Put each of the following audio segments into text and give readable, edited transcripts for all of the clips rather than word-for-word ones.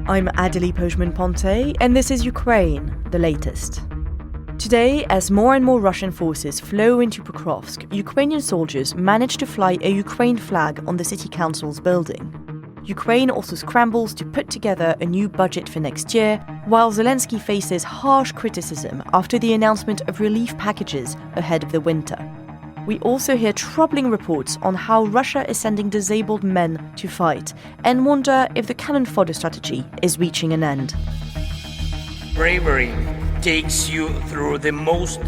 I'm Adélie Pojzman-Pontay, and this is Ukraine, the latest. Today, as more and more Russian forces flow into Pokrovsk, Ukrainian soldiers managed to fly a Ukraine flag on the city council's building. Ukraine also scrambles to put together a new budget for next year, while Zelensky faces harsh criticism after the announcement of relief packages ahead of the winter. We also hear troubling reports on how Russia is sending disabled men to fight, and wonder if the cannon fodder strategy is reaching an end. Bravery takes you through the most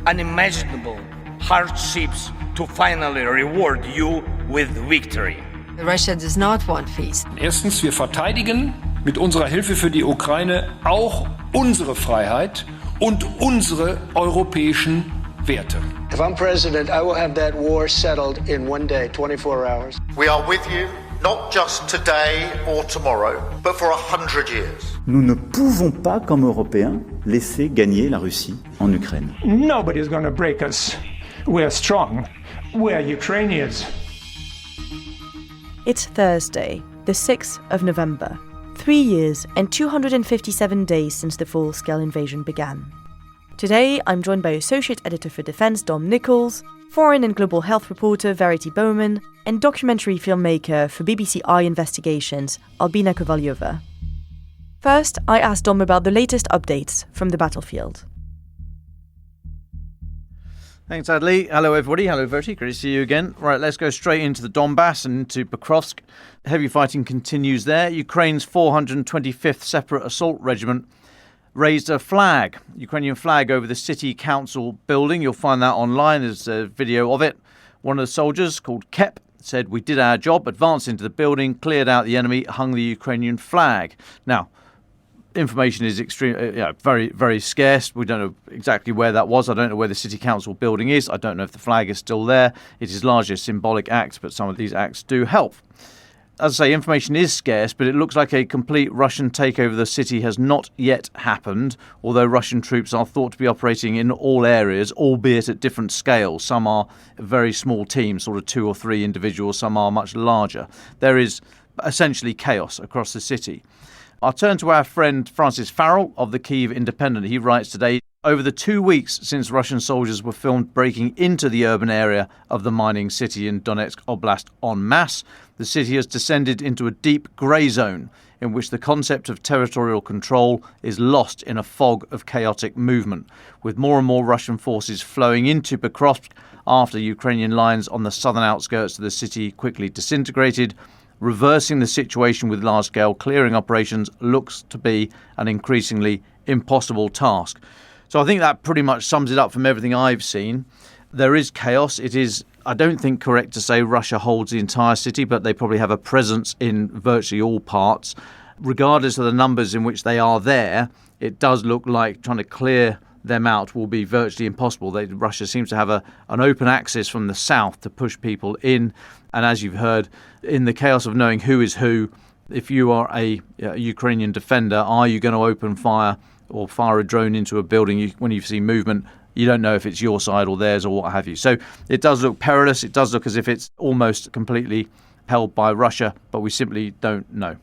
unimaginable hardships to finally reward you with victory. Russia does not want peace. Erstens, wir verteidigen mit unserer Hilfe für die Ukraine auch unsere Freiheit und unsere europäischen Werte. If I'm president, I will have that war settled in one day, 24 hours. We are with you, not just today or tomorrow, but for 100 years. Nous ne pouvons pas, comme Européens, laisser gagner la Russie en Ukraine. Nobody's going to break us. We're strong. We're Ukrainians. It's Thursday, the 6th of November, 3 years and 257 days since the full-scale invasion began. Today, I'm joined by Associate Editor for Defense Dom Nicholls, Foreign and Global Health reporter Verity Bowman, and documentary filmmaker for BBC Eye Investigations, Albina Kovalyova. First, I asked Dom about the latest updates from the battlefield. Thanks, Adélie. Hello, everybody. Hello, Verity. Great to see you again. Right, let's go straight into the Donbass and into Pokrovsk. Heavy fighting continues there. Ukraine's 425th Separate Assault Regiment raised a flag, Ukrainian flag, over the city council building. You'll find that online. There's a video of it. One of the soldiers, called Kep, said, "We did our job, advanced into the building, cleared out the enemy, hung the Ukrainian flag." Now, information is very, very scarce. We don't know exactly where that was. I don't know where the city council building is. I don't know if the flag is still there. It is largely a symbolic act, but some of these acts do help. As I say, information is scarce, but it looks like a complete Russian takeover of the city has not yet happened, although Russian troops are thought to be operating in all areas, albeit at different scales. Some are very small teams, sort of 2 or 3 individuals. Some are much larger. There is essentially chaos across the city. I'll turn to our friend Francis Farrell of the Kyiv Independent. He writes today, over the 2 weeks since Russian soldiers were filmed breaking into the urban area of the mining city in Donetsk Oblast en masse, the city has descended into a deep grey zone in which the concept of territorial control is lost in a fog of chaotic movement, with more and more Russian forces flowing into Pokrovsk after Ukrainian lines on the southern outskirts of the city quickly disintegrated. Reversing the situation with large-scale clearing operations looks to be an increasingly impossible task. So I think that pretty much sums it up from everything I've seen. There is chaos. It is, I don't think, correct to say Russia holds the entire city, but they probably have a presence in virtually all parts. Regardless of the numbers in which they are there, it does look like trying to clear them out will be virtually impossible. Russia seems to have an open access from the south to push people in. And as you've heard, in the chaos of knowing who is who, if you are a Ukrainian defender, are you going to open fire or fire a drone into a building when you see movement? You don't know if it's your side or theirs or what have you. So it does look perilous. It does look as if it's almost completely held by Russia, but we simply don't know.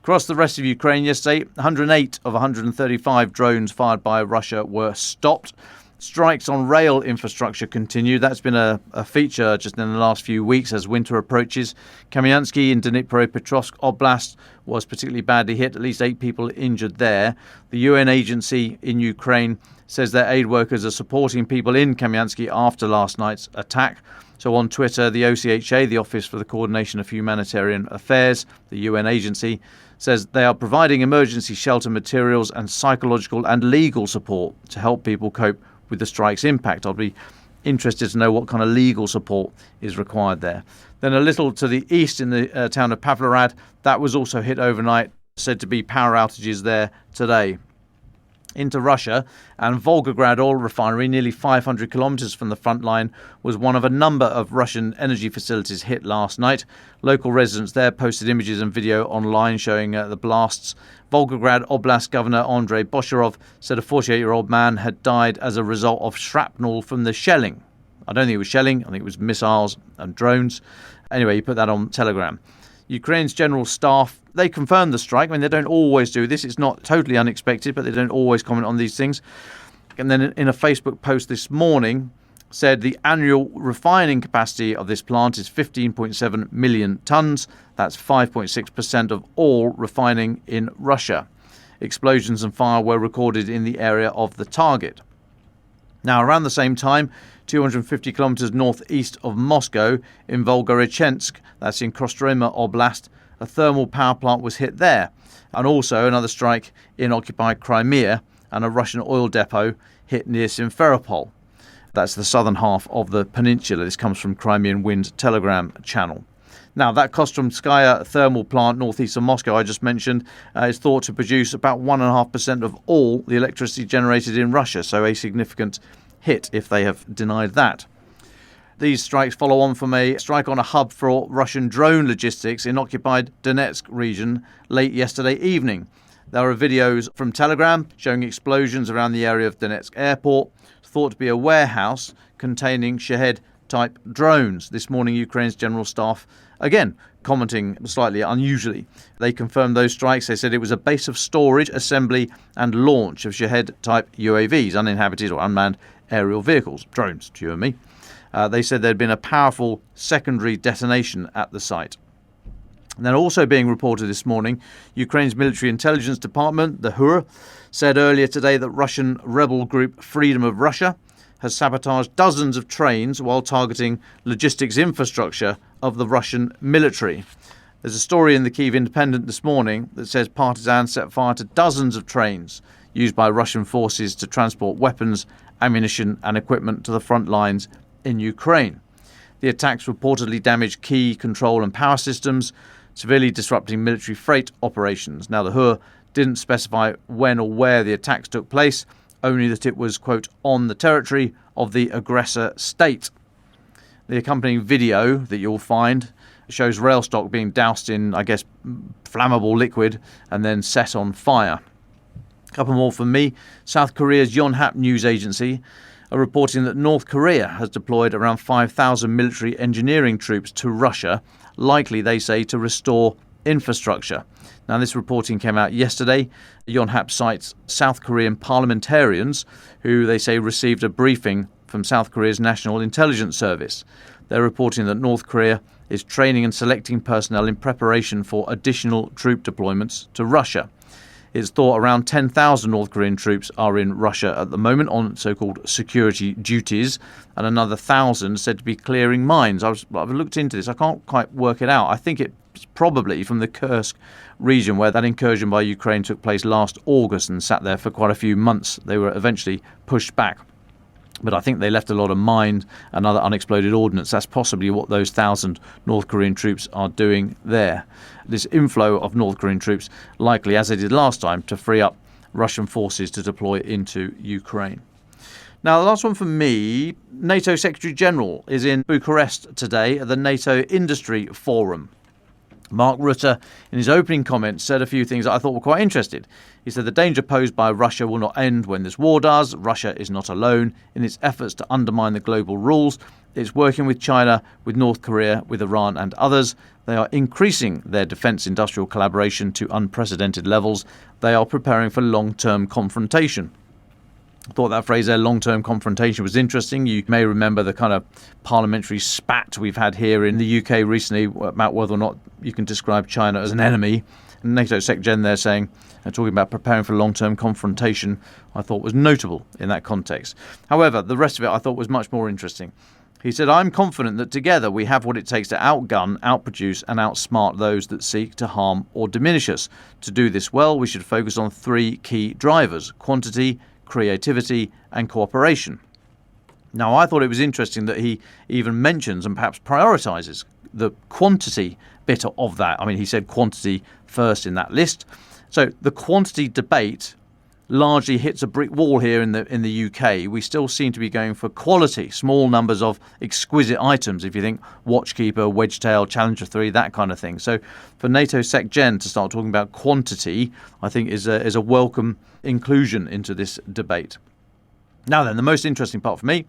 Across the rest of Ukraine yesterday, 108 of 135 drones fired by Russia were stopped. Strikes on rail infrastructure continue. That's been a feature just in the last few weeks as winter approaches. Kamyansky in Dnipropetrovsk Oblast was particularly badly hit, at least 8 people injured there. The UN agency in Ukraine says their aid workers are supporting people in Kamyansky after last night's attack. So on Twitter, the OCHA, the Office for the Coordination of Humanitarian Affairs, the UN agency, says they are providing emergency shelter materials and psychological and legal support to help people cope with the strike's impact. I'll be interested to know what kind of legal support is required there. Then a little to the east in the town of Pavlorad, that was also hit overnight, said to be power outages there today. Into Russia, and Volgograd oil refinery, nearly 500 kilometres from the front line, was one of a number of Russian energy facilities hit last night. Local residents there posted images and video online showing the blasts. Volgograd Oblast Governor Andrei Bosharov said a 48-year-old man had died as a result of shrapnel from the shelling. I don't think it was shelling, I think it was missiles and drones. Anyway, he put that on Telegram. Ukraine's general staff, they confirmed the strike. I mean, they don't always do this. It's not totally unexpected, but they don't always comment on these things. And then in a Facebook post this morning, said the annual refining capacity of this plant is 15.7 million tonnes. That's 5.6% of all refining in Russia. Explosions and fire were recorded in the area of the target. Now, around the same time, 250 kilometres northeast of Moscow, in Volgorachensk, that's in Kostroma Oblast, a thermal power plant was hit there. And also another strike in occupied Crimea and a Russian oil depot hit near Simferopol. That's the southern half of the peninsula. This comes from Crimean Wind Telegram channel. Now, that Kostromskaya thermal plant northeast of Moscow I just mentioned is thought to produce about 1.5% of all the electricity generated in Russia, so a significant hit if they have denied that. These strikes follow on from a strike on a hub for Russian drone logistics in occupied Donetsk region late yesterday evening. There are videos from Telegram showing explosions around the area of Donetsk airport, thought to be a warehouse containing Shahed-type drones. This morning, Ukraine's general staff, again, commenting slightly unusually. They confirmed those strikes. They said it was a base of storage, assembly and launch of Shahed-type UAVs, uninhabited or unmanned aerial vehicles, drones, to you and me. They said there had been a powerful secondary detonation at the site. And then also being reported this morning, Ukraine's military intelligence department, the HUR, said earlier today that Russian rebel group Freedom of Russia has sabotaged dozens of trains while targeting logistics infrastructure of the Russian military. There's a story in the Kyiv Independent this morning that says partisans set fire to dozens of trains used by Russian forces to transport weapons, ammunition and equipment to the front lines in Ukraine. The attacks reportedly damaged key control and power systems, severely disrupting military freight operations. Now, the HUR didn't specify when or where the attacks took place, only that it was, quote, on the territory of the aggressor state. The accompanying video that you'll find shows rail stock being doused in, I guess, flammable liquid and then set on fire. A couple more from me. South Korea's Yonhap news agency are reporting that North Korea has deployed around 5,000 military engineering troops to Russia, likely, they say, to restore infrastructure. Now, this reporting came out yesterday. Yonhap cites South Korean parliamentarians who they say received a briefing from South Korea's National Intelligence Service. They're reporting that North Korea is training and selecting personnel in preparation for additional troop deployments to Russia. It's thought around 10,000 North Korean troops are in Russia at the moment on so-called security duties, and another 1,000 said to be clearing mines. I've looked into this. I can't quite work it out. I think it's probably from the Kursk region where that incursion by Ukraine took place last August and sat there for quite a few months. They were eventually pushed back. But I think they left a lot of mines and other unexploded ordnance. That's possibly what those 1,000 North Korean troops are doing there. This inflow of North Korean troops likely, as they did last time, to free up Russian forces to deploy into Ukraine. Now, the last one from me, NATO Secretary General is in Bucharest today at the NATO Industry Forum. Mark Rutte, in his opening comments, said a few things that I thought were quite interesting. He said the danger posed by Russia will not end when this war does. Russia is not alone in its efforts to undermine the global rules. It's working with China, with North Korea, with Iran and others. They are increasing their defence industrial collaboration to unprecedented levels. They are preparing for long-term confrontation. I thought that phrase there, long-term confrontation, was interesting. You may remember the kind of parliamentary spat we've had here in the UK recently about whether or not you can describe China as an enemy. And NATO Sec Gen there saying, talking about preparing for long-term confrontation, I thought was notable in that context. However, the rest of it I thought was much more interesting. He said, I'm confident that together we have what it takes to outgun, outproduce and outsmart those that seek to harm or diminish us. To do this well, we should focus on three key drivers: quantity, creativity and cooperation. Now, I thought it was interesting that he even mentions and perhaps prioritises the quantity bit of that. I mean, he said quantity first in that list. So the quantity debate largely hits a brick wall here in the UK. We still seem to be going for quality, small numbers of exquisite items, if you think Watchkeeper, Wedgetail, Challenger 3, that kind of thing. So for NATO Sec Gen to start talking about quantity, I think is a welcome inclusion into this debate. Now then, the most interesting part for me,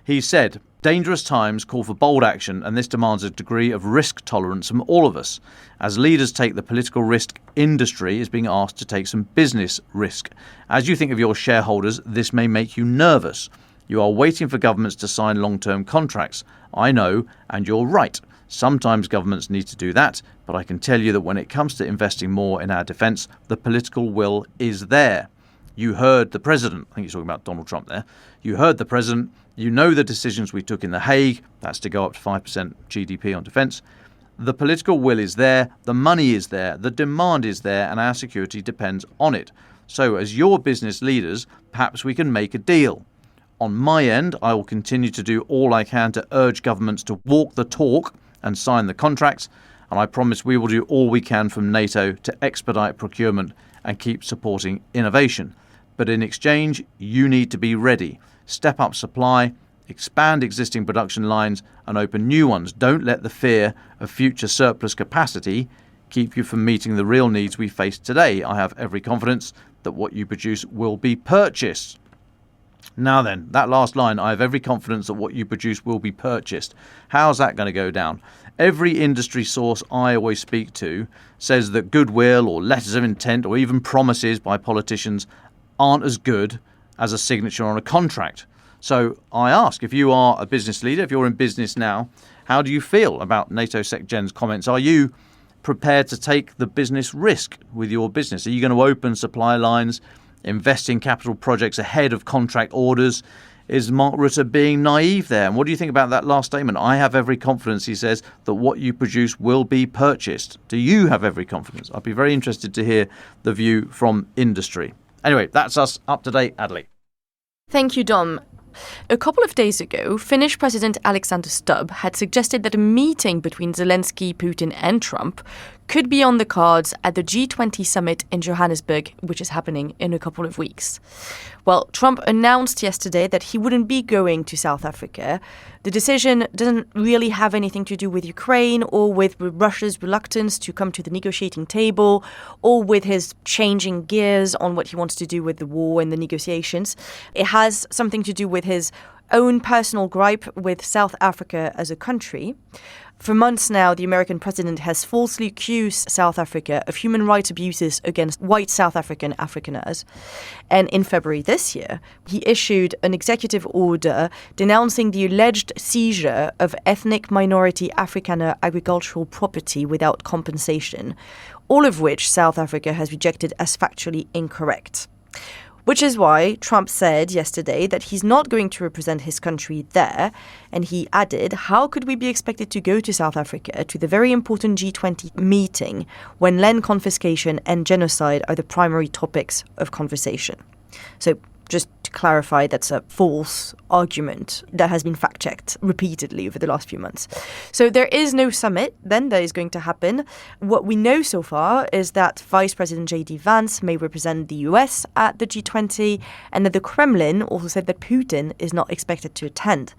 he said Dangerous times call for bold action, and this demands a degree of risk tolerance from all of us. As leaders take the political risk, industry is being asked to take some business risk. As you think of your shareholders, this may make you nervous. You are waiting for governments to sign long-term contracts. I know, and you're right. Sometimes governments need to do that, but I can tell you that when it comes to investing more in our defence, the political will is there. You heard the president. I think he's talking about Donald Trump there. You heard the president. You know the decisions we took in The Hague. That's to go up to 5% GDP on defence. The political will is there. The money is there. The demand is there. And our security depends on it. So as your business leaders, perhaps we can make a deal. On my end, I will continue to do all I can to urge governments to walk the talk and sign the contracts. And I promise we will do all we can from NATO to expedite procurement and keep supporting innovation. But in exchange, you need to be ready. Step up supply, expand existing production lines and open new ones. Don't let the fear of future surplus capacity keep you from meeting the real needs we face today. I have every confidence that what you produce will be purchased. Now then, that last line, I have every confidence that what you produce will be purchased. How's that going to go down? Every industry source I always speak to says that goodwill or letters of intent or even promises by politicians aren't as good as a signature on a contract. So I ask, if you are a business leader, if you're in business now, how do you feel about NATO Sec Gen's comments? Are you prepared to take the business risk with your business? Are you going to open supply lines, invest in capital projects ahead of contract orders? Is Mark Rutte being naive there? And what do you think about that last statement? I have every confidence, he says, that what you produce will be purchased. Do you have every confidence? I'd be very interested to hear the view from industry. Anyway, that's us up to date, Adélie. Thank you, Dom. A couple of days ago, Finnish President Alexander Stubb had suggested that a meeting between Zelensky, Putin and Trump could be on the cards at the G20 summit in Johannesburg, which is happening in a couple of weeks. Well, Trump announced yesterday that he wouldn't be going to South Africa. The decision doesn't really have anything to do with Ukraine or with Russia's reluctance to come to the negotiating table or with his changing gears on what he wants to do with the war and the negotiations. It has something to do with his own personal gripe with South Africa as a country. For months now, the American president has falsely accused South Africa of human rights abuses against white South African Afrikaners. And in February this year, he issued an executive order denouncing the alleged seizure of ethnic minority Afrikaner agricultural property without compensation, all of which South Africa has rejected as factually incorrect. Which is why Trump said yesterday that he's not going to represent his country there. And he added, how could we be expected to go to South Africa to the very important G20 meeting when land confiscation and genocide are the primary topics of conversation? So just to clarify, that's a false argument that has been fact-checked repeatedly over the last few months. So there is no summit then that is going to happen. What we know so far is that Vice President J.D. Vance may represent the US at the G20 and that the Kremlin also said that Putin is not expected to attend.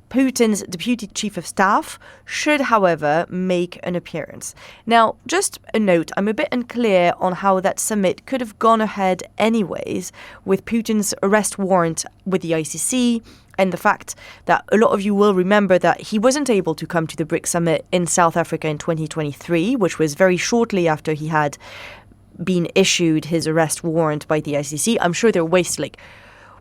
Putin's deputy chief of staff should, however, make an appearance. Now, just a note, I'm a bit unclear on how that summit could have gone ahead anyways, with Putin's arrest warrant with the ICC and the fact that a lot of you will remember that he wasn't able to come to the BRICS summit in South Africa in 2023, which was very shortly after he had been issued his arrest warrant by the ICC. I'm sure there are ways to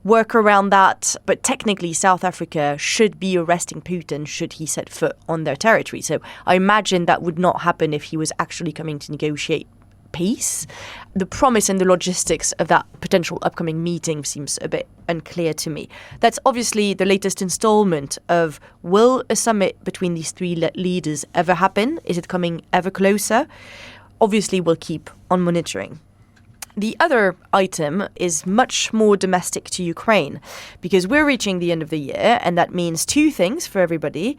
work around that, but technically South Africa should be arresting Putin should he set foot on their territory. So I imagine that would not happen if he was actually coming to negotiate peace. The promise and the logistics of that potential upcoming meeting seems a bit unclear to me. That's obviously the latest installment of, will a summit between these three leaders ever happen? Is it coming ever closer? Obviously, we'll keep on monitoring. The other item is much more domestic to Ukraine because we're reaching the end of the year, and that means two things for everybody.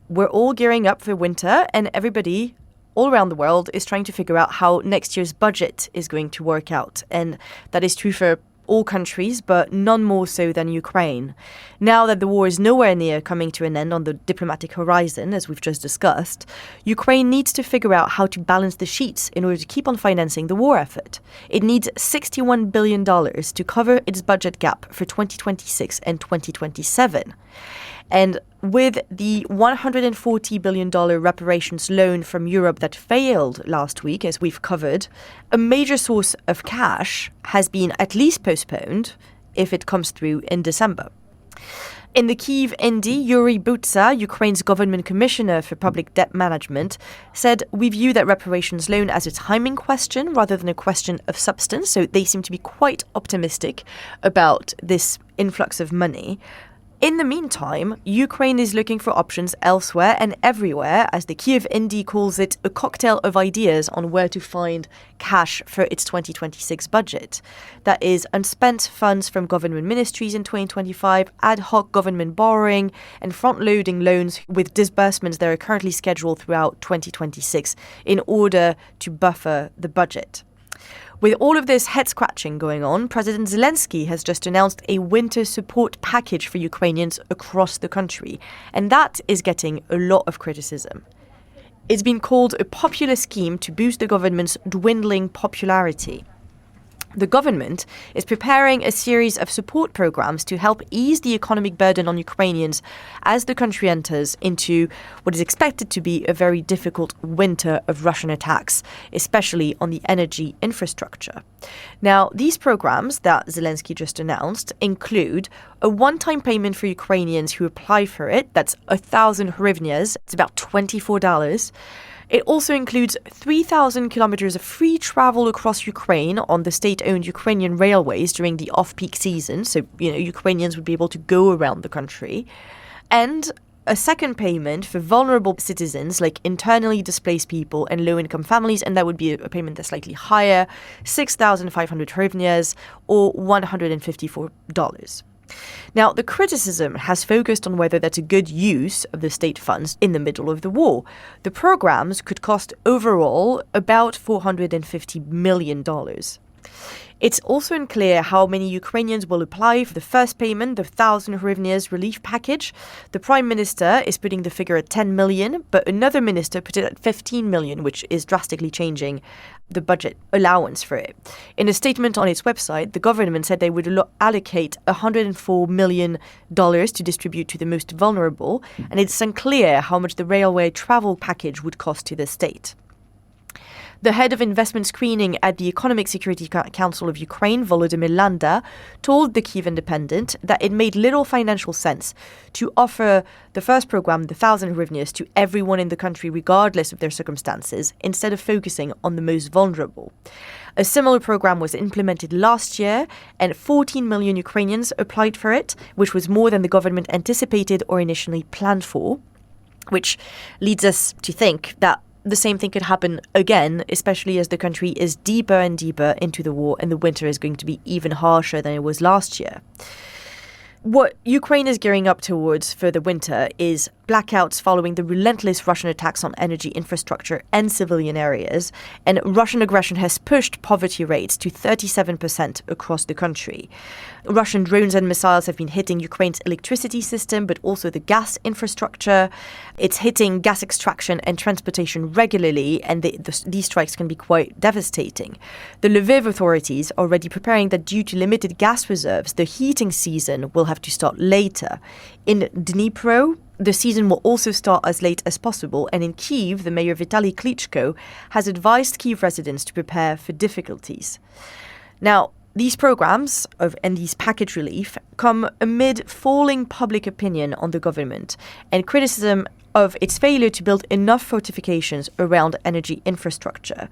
We're all gearing up for winter, and everybody all around the world is trying to figure out how next year's budget is going to work out. And that is true for all countries, but none more so than Ukraine. Now that the war is nowhere near coming to an end on the diplomatic horizon, as we've just discussed, Ukraine needs to figure out how to balance the sheets in order to keep on financing the war effort. It needs $61 billion to cover its budget gap for 2026 and 2027. And with the $140 billion reparations loan from Europe that failed last week, as we've covered, a major source of cash has been at least postponed if it comes through in December. In the Kyiv Indy, Yuri Butsa, Ukraine's government commissioner for public debt management, said, "We view that reparations loan as a timing question rather than a question of substance." So they seem to be quite optimistic about this influx of money. In the meantime, Ukraine is looking for options elsewhere and everywhere, as the Kyiv Indy calls it, a cocktail of ideas on where to find cash for its 2026 budget. That is unspent funds from government ministries in 2025, ad hoc government borrowing, and front-loading loans with disbursements that are currently scheduled throughout 2026 in order to buffer the budget. With all of this head-scratching going on, President Zelensky has just announced a winter support package for Ukrainians across the country, and that is getting a lot of criticism. It's been called a popular scheme to boost the government's dwindling popularity. The government is preparing a series of support programs to help ease the economic burden on Ukrainians as the country enters into what is expected to be a very difficult winter of Russian attacks, especially on the energy infrastructure. Now, these programs that Zelensky just announced include a one-time payment for Ukrainians who apply for it. That's 1,000 hryvnias. It's about $24. It also includes 3,000 kilometers of free travel across Ukraine on the state-owned Ukrainian railways during the off-peak season. So, Ukrainians would be able to go around the country. And a second payment for vulnerable citizens like internally displaced people and low-income families, and that would be a payment that's slightly higher, 6,500 hryvnias or $154. Now, the criticism has focused on whether that's a good use of the state funds in the middle of the war. The programs could cost overall about $450 million. It's also unclear how many Ukrainians will apply for the first payment, the 1,000 hryvnias relief package. The Prime Minister is putting the figure at 10 million, but another minister put it at 15 million, which is drastically changing the budget allowance for it. In a statement on its website, the government said they would allocate $104 million to distribute to the most vulnerable, and it's unclear how much the railway travel package would cost to the state. The head of investment screening at the Economic Security Council of Ukraine, Volodymyr Landa, told the Kyiv Independent that it made little financial sense to offer the first program, the 1,000 hryvnias, to everyone in the country regardless of their circumstances, instead of focusing on the most vulnerable. A similar program was implemented last year, and 14 million Ukrainians applied for it, which was more than the government anticipated or initially planned for, which leads us to think that the same thing could happen again, especially as the country is deeper and deeper into the war and the winter is going to be even harsher than it was last year. What Ukraine is gearing up towards for the winter is blackouts following the relentless Russian attacks on energy infrastructure and civilian areas, and Russian aggression has pushed poverty rates to 37% across the country. Russian drones and missiles have been hitting Ukraine's electricity system, but also the gas infrastructure. It's hitting gas extraction and transportation regularly, and these strikes can be quite devastating. The Lviv authorities are already preparing that due to limited gas reserves, the heating season will have to start later. In Dnipro, the season will also start as late as possible, and in Kyiv, the mayor Vitaly Klitschko has advised Kyiv residents to prepare for difficulties. Now, these programs and these package relief come amid falling public opinion on the government and criticism of its failure to build enough fortifications around energy infrastructure.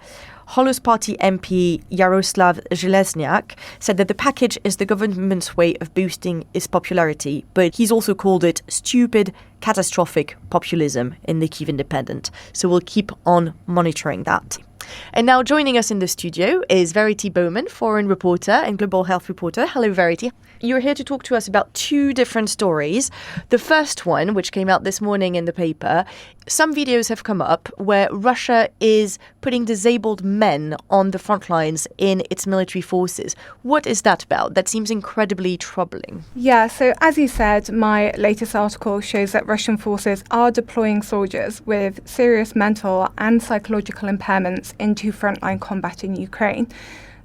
Holos Party MP Yaroslav Zhelezniak said that the package is the government's way of boosting its popularity, but he's also called it stupid, catastrophic populism in the Kyiv Independent. So we'll keep on monitoring that. And now joining us in the studio is Verity Bowman, foreign reporter and global health reporter. Hello, Verity. You're here to talk to us about two different stories. The first one, which came out this morning in the paper, some videos have come up where Russia is putting disabled men on the front lines in its military forces. What is that about? That seems incredibly troubling. Yeah, so as you said, my latest article shows that Russian forces are deploying soldiers with serious mental and psychological impairments into frontline combat in Ukraine.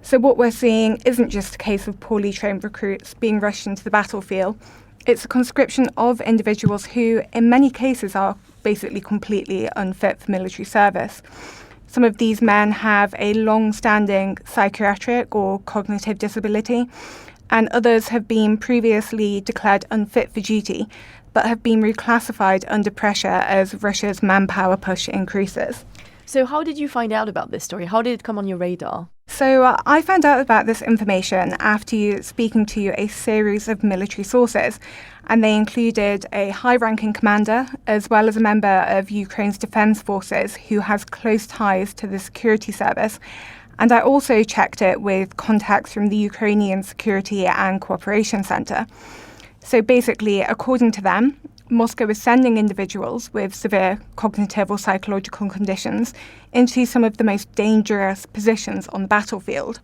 So what we're seeing isn't just a case of poorly trained recruits being rushed into the battlefield. It's a conscription of individuals who, in many cases, are basically completely unfit for military service. Some of these men have a long-standing psychiatric or cognitive disability, and others have been previously declared unfit for duty, but have been reclassified under pressure as Russia's manpower push increases. So how did you find out about this story? How did it come on your radar? So I found out about this information after speaking to a series of military sources, and they included a high-ranking commander as well as a member of Ukraine's defence forces who has close ties to the security service. And I also checked it with contacts from the Ukrainian Security and Cooperation Centre. So basically, according to them, Moscow is sending individuals with severe cognitive or psychological conditions into some of the most dangerous positions on the battlefield.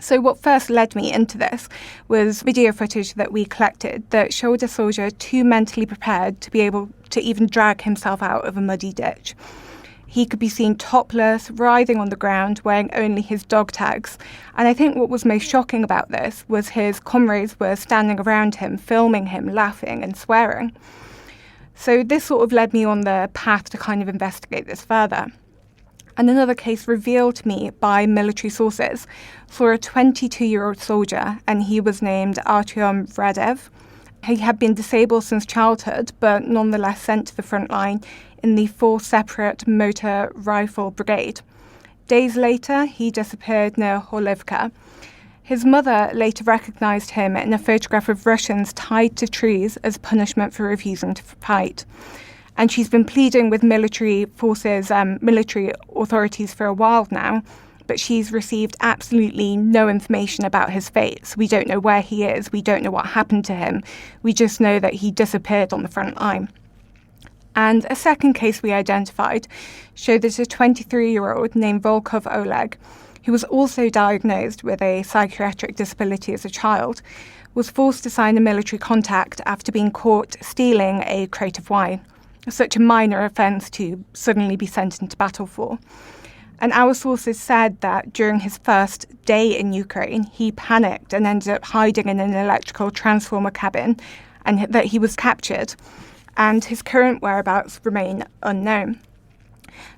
So what first led me into this was video footage that we collected that showed a soldier too mentally prepared to be able to even drag himself out of a muddy ditch. He could be seen topless, writhing on the ground, wearing only his dog tags. And I think what was most shocking about this was his comrades were standing around him, filming him, laughing and swearing. So this sort of led me on the path to kind of investigate this further. And another case revealed to me by military sources saw a 22-year-old soldier, and he was named Artyom Radev. He had been disabled since childhood, but nonetheless sent to the front line in the 4th Separate Motor Rifle Brigade. Days later, he disappeared near Horlivka. His mother later recognised him in a photograph of Russians tied to trees as punishment for refusing to fight. And she's been pleading with military forces, military authorities for a while now, but she's received absolutely no information about his fate. So we don't know where he is, we don't know what happened to him, we just know that he disappeared on the front line. And a second case we identified showed that a 23-year-old named Volkov Oleg, who was also diagnosed with a psychiatric disability as a child, was forced to sign a military contract after being caught stealing a crate of wine, such a minor offence to suddenly be sent into battle for. And our sources said that during his first day in Ukraine, he panicked and ended up hiding in an electrical transformer cabin, and that he was captured, and his current whereabouts remain unknown.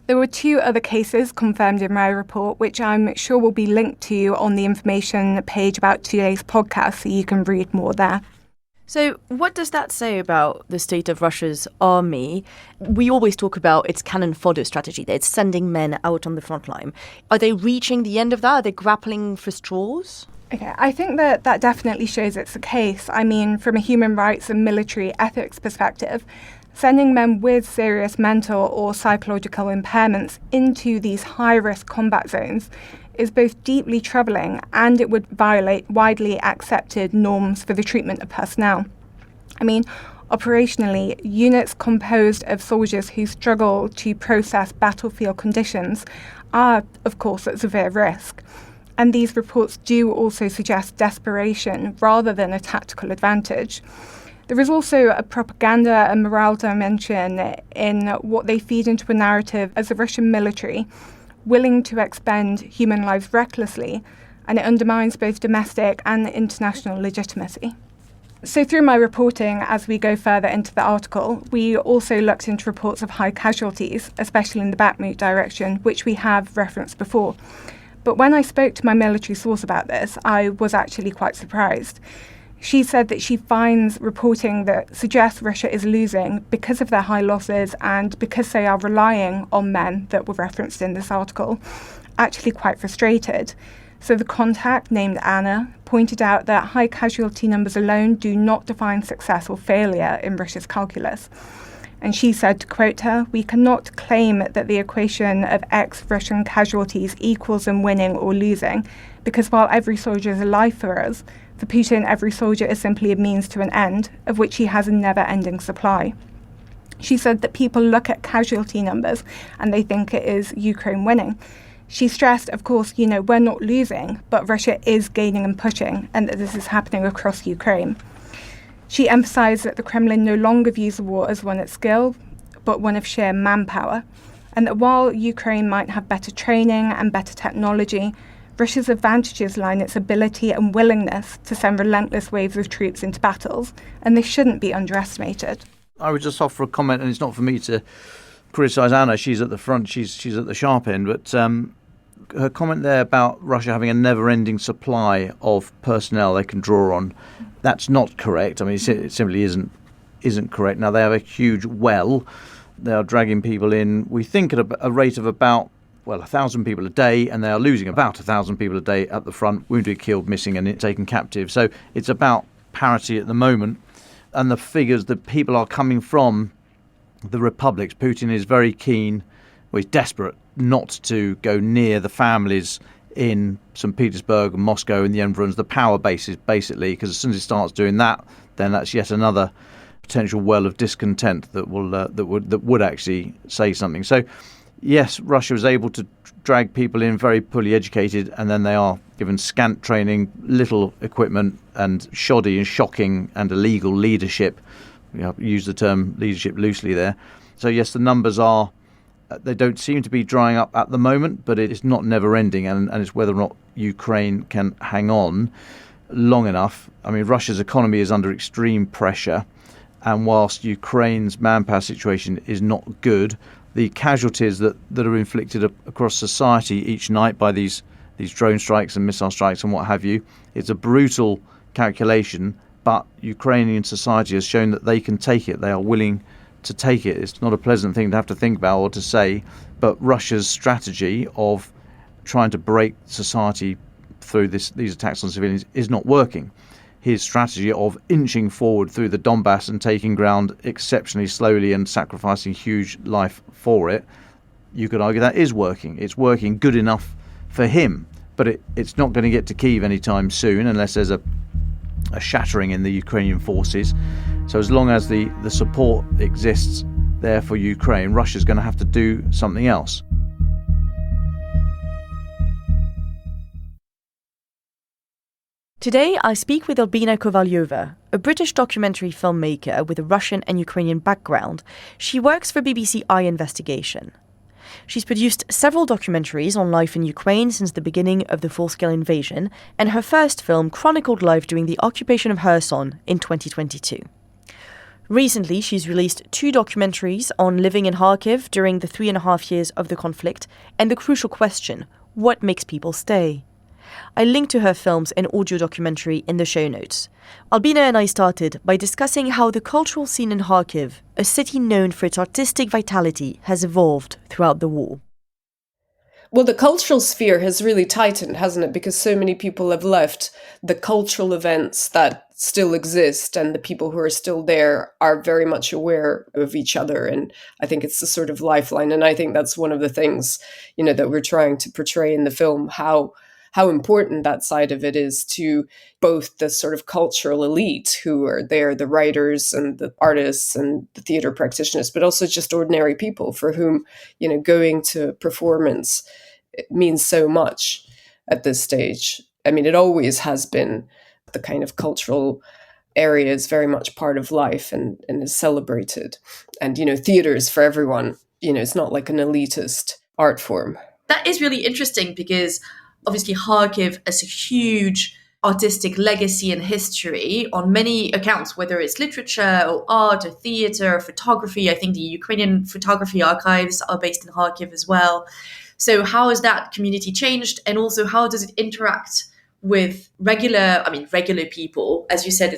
There were 2 other cases confirmed in my report, which I'm sure will be linked to on the information page about today's podcast, so you can read more there. So what does that say about the state of Russia's army? We always talk about its cannon fodder strategy, that it's sending men out on the front line. Are they reaching the end of that? Are they grappling for straws? Okay, I think that definitely shows it's the case. I mean, from a human rights and military ethics perspective, sending men with serious mental or psychological impairments into these high-risk combat zones is both deeply troubling, and it would violate widely accepted norms for the treatment of personnel. I mean, operationally, units composed of soldiers who struggle to process battlefield conditions are, of course, at severe risk. And these reports do also suggest desperation rather than a tactical advantage. There is also a propaganda and morale dimension in what they feed into a narrative as the Russian military willing to expend human lives recklessly, and it undermines both domestic and international legitimacy. So through my reporting, as we go further into the article, we also looked into reports of high casualties, especially in the Bakhmut direction, which we have referenced before. But when I spoke to my military source about this, I was actually quite surprised. She said that she finds reporting that suggests Russia is losing because of their high losses and because they are relying on men that were referenced in this article, actually quite frustrated. So the contact, named Anna, pointed out that high casualty numbers alone do not define success or failure in Russia's calculus. And she said, to quote her, "We cannot claim that the equation of ex-Russian casualties equals in winning or losing, because while every soldier is a life for us, for Putin every soldier is simply a means to an end, of which he has a never-ending supply." She said that people look at casualty numbers and they think it is Ukraine winning. She stressed, of course, we're not losing, but Russia is gaining and pushing, and that this is happening across Ukraine. She emphasised that the Kremlin no longer views the war as one of skill, but one of sheer manpower, and that while Ukraine might have better training and better technology, Russia's advantages lie in its ability and willingness to send relentless waves of troops into battles, and this shouldn't be underestimated. I would just offer a comment, and it's not for me to criticise Anna. She's at the front, she's at the sharp end, but her comment there about Russia having a never-ending supply of personnel they can draw on, that's not correct. I mean, it simply isn't correct. Now, they have a huge well. They are dragging people in, we think, at a rate of about 1,000 people a day, and they are losing about 1,000 people a day at the front, wounded, killed, missing, and taken captive. So it's about parity at the moment. And the figures that people are coming from the republics, Putin is very keen, well, he's desperate not to go near the families in St. Petersburg and Moscow and the Environs, the power bases, basically, because as soon as he starts doing that, then that's yet another potential well of discontent that would actually say something. So, yes, Russia is able to drag people in very poorly educated, and then they are given scant training, little equipment, and shoddy and shocking and illegal leadership. Use the term leadership loosely there. So, yes, the numbers they don't seem to be drying up at the moment, but it is not never ending, and it's whether or not Ukraine can hang on long enough. I mean, Russia's economy is under extreme pressure, and whilst Ukraine's manpower situation is not good, the casualties that are inflicted across society each night by these drone strikes and missile strikes and what have you, it's a brutal calculation, but Ukrainian society has shown that they can take it. They are willing to take it. It's not a pleasant thing to have to think about or to say, but Russia's strategy of trying to break society through these attacks on civilians is not working. His strategy of inching forward through the Donbass and taking ground exceptionally slowly and sacrificing huge life for it, you could argue that is working. It's working good enough for him, but it's not going to get to Kyiv anytime soon unless there's a shattering in the Ukrainian forces. So as long as the support exists there for Ukraine, Russia's going to have to do something else. Today, I speak with Albina Kovalyova, a British documentary filmmaker with a Russian and Ukrainian background. She works for BBC iInvestigation. She's produced several documentaries on life in Ukraine since the beginning of the full-scale invasion, and her first film chronicled life during the occupation of Kherson in 2022. Recently, she's released 2 documentaries on living in Kharkiv during the 3.5 years of the conflict, and the crucial question, what makes people stay? I linked to her films and audio documentary in the show notes. Albina and I started by discussing how the cultural scene in Kharkiv, a city known for its artistic vitality, has evolved throughout the war. Well, the cultural sphere has really tightened, hasn't it? Because so many people have left. The cultural events that still exist and the people who are still there are very much aware of each other. And I think it's the sort of lifeline. And I think that's one of the things, that we're trying to portray in the film, how important that side of it is to both the sort of cultural elite who are there, the writers and the artists and the theater practitioners, but also just ordinary people for whom, going to performance means so much at this stage. I mean, it always has been the kind of cultural area is very much part of life and is celebrated. And, theaters for everyone, it's not like an elitist art form. That is really interesting because obviously, Kharkiv has a huge artistic legacy and history on many accounts, whether it's literature or art or theater or photography. I think the Ukrainian photography archives are based in Kharkiv as well. So how has that community changed? And also, how does it interact with regular people? As you said,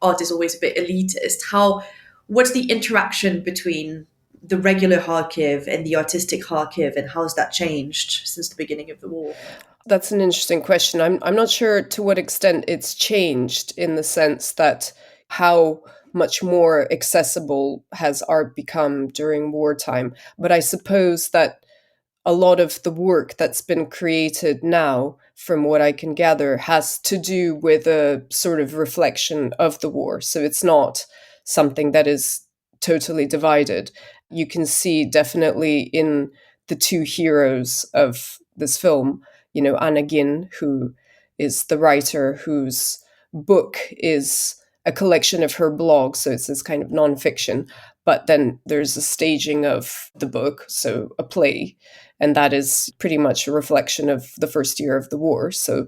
art is always a bit elitist. What's the interaction between the regular Kharkiv and the artistic Kharkiv, and how has that changed since the beginning of the war? That's an interesting question. I'm not sure to what extent it's changed in the sense that how much more accessible has art become during wartime. But I suppose that a lot of the work that's been created now, from what I can gather, has to do with a sort of reflection of the war. So it's not something that is totally divided. You can see definitely in the 2 heroes of this film, Anna Gin, who is the writer whose book is a collection of her blogs, so it's this kind of nonfiction. But then there's a staging of the book, so a play. And that is pretty much a reflection of the first year of the war. So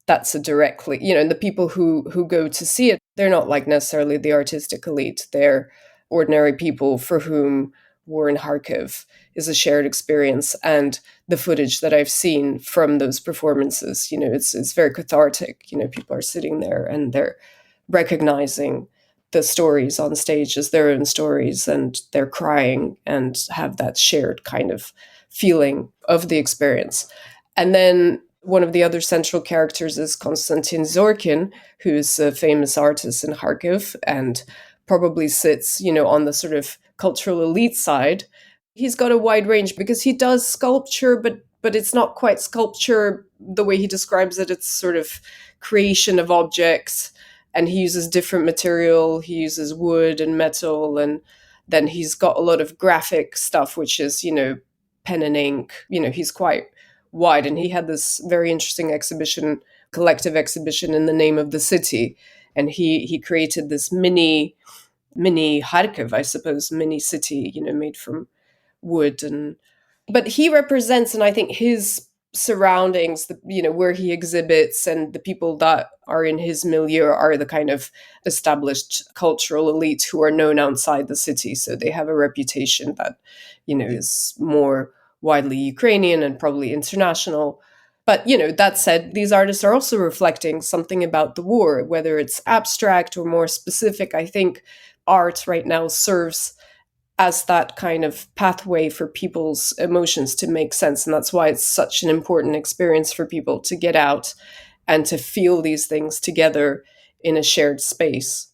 that's a directly, and the people who go to see it, they're not like necessarily the artistic elite. They're ordinary people for whom war in Kharkiv is a shared experience. And the footage that I've seen from those performances, it's very cathartic. People are sitting there and they're recognizing the stories on stage as their own stories, and they're crying and have that shared kind of feeling of the experience. And then one of the other central characters is Konstantin Zorkin, who's a famous artist in Kharkiv and probably sits, on the sort of cultural elite side. He's got a wide range because he does sculpture, but it's not quite sculpture the way he describes it. It's sort of creation of objects, and he uses different material. He uses wood and metal, and then he's got a lot of graphic stuff, which is, pen and ink. He's quite wide, and he had this very interesting collective exhibition in the name of the city, and he created this mini Kharkiv, I suppose, mini city, made from wood. But he represents, and I think his surroundings, where he exhibits and the people that are in his milieu are the kind of established cultural elite who are known outside the city. So they have a reputation that, is more widely Ukrainian and probably international. But, that said, these artists are also reflecting something about the war, whether it's abstract or more specific. I think art right now serves as that kind of pathway for people's emotions to make sense. And that's why it's such an important experience for people to get out and to feel these things together in a shared space.